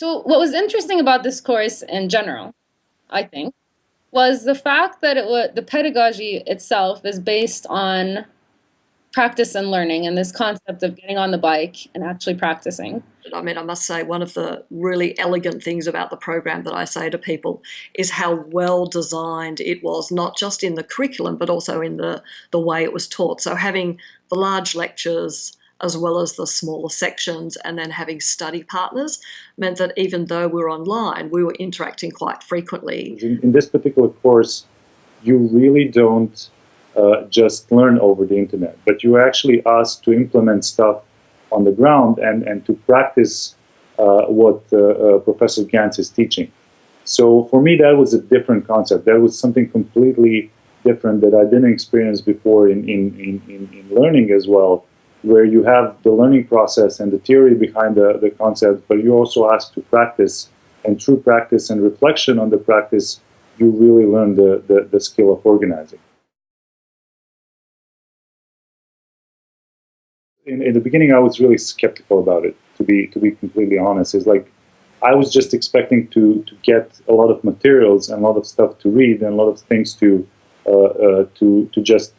So what was interesting about this course in general, I think, was the fact that the pedagogy itself is based on practice and learning and this concept of getting on the bike and actually practicing. I mean, I must say one of the really elegant things about the program that I say to people is how well designed it was, not just in the curriculum, but also in the way it was taught. So having the large lectures as well as the smaller sections and then having study partners meant that even though we were online, we were interacting quite frequently. In this particular course, you really don't just learn over the internet, but you're actually asked to implement stuff on the ground and to practice what Professor Gantz is teaching. So for me, that was a different concept. That was something completely different that I didn't experience before in learning as well, where you have the learning process and the theory behind the concept, but you're also asked to practice, and through practice and reflection on the practice, you really learn the skill of organizing. In the beginning, I was really skeptical about it, to be completely honest. It's like I was just expecting to get a lot of materials and a lot of stuff to read and a lot of things to just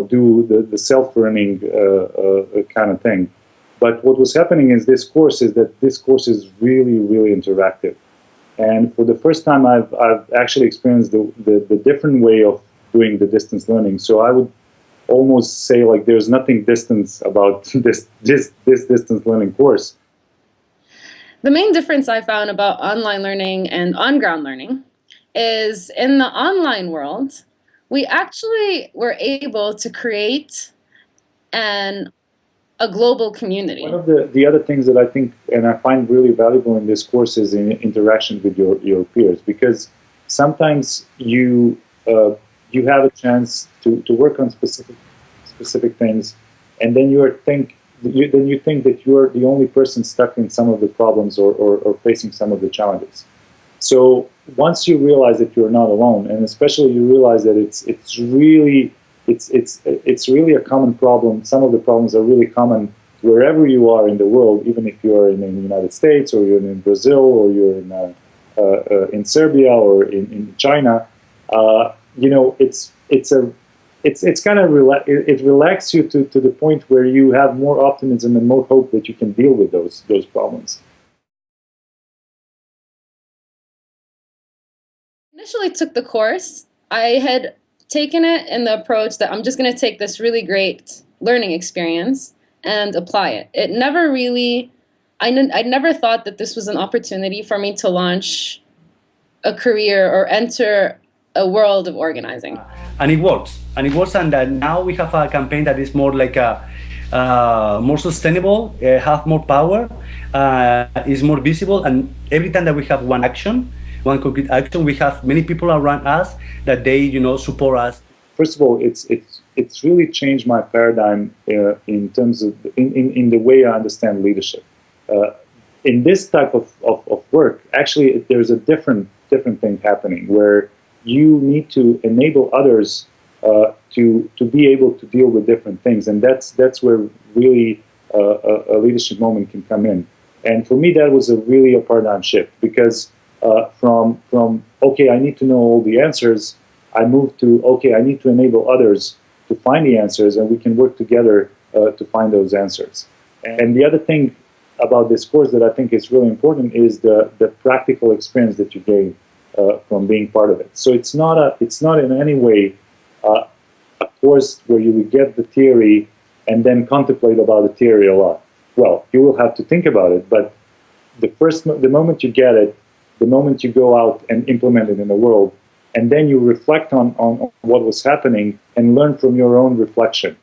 do the self-learning kind of thing. But what was happening is this course is really, really interactive. And for the first time, I've actually experienced the different way of doing the distance learning. So I would almost say like there's nothing distance about this distance learning course. The main difference I found about online learning and on-ground learning is in the online world, we actually were able to create a global community. One of the other things that I think and I find really valuable in this course is in interaction with your peers, because sometimes you have a chance to work on specific things, and then you think that you're the only person stuck in some of the problems or facing some of the challenges. So once you realize that you're not alone, and especially you realize that it's really a common problem. Some of the problems are really common wherever you are in the world, even if you're in the United States or you're in Brazil or you're in Serbia or in China. It's kind of it relaxes you to the point where you have more optimism and more hope that you can deal with those problems. Initially took the course, I had taken it in the approach that I'm just going to take this really great learning experience and apply it. It never really, I never thought that this was an opportunity for me to launch a career or enter a world of organizing. And it works, and now we have a campaign that is more like more sustainable, have more power, is more visible, and every time that we have one concrete action, we have many people around us that they support us. First of all, it's really changed my paradigm in terms of in the way I understand leadership. In this type of work, actually, there's a different thing happening where you need to enable others to be able to deal with different things, and that's where really a leadership moment can come in. And for me, that was really a paradigm shift, because from okay, I need to know all the answers, I moved to okay, I need to enable others to find the answers, and we can work together to find those answers. And the other thing about this course that I think is really important is the practical experience that you gain from being part of it. So it's not in any way a course where you will get the theory and then contemplate about the theory a lot. Well, you will have to think about it, but the moment you get it, the moment you go out and implement it in the world, and then you reflect on what was happening and learn from your own reflection.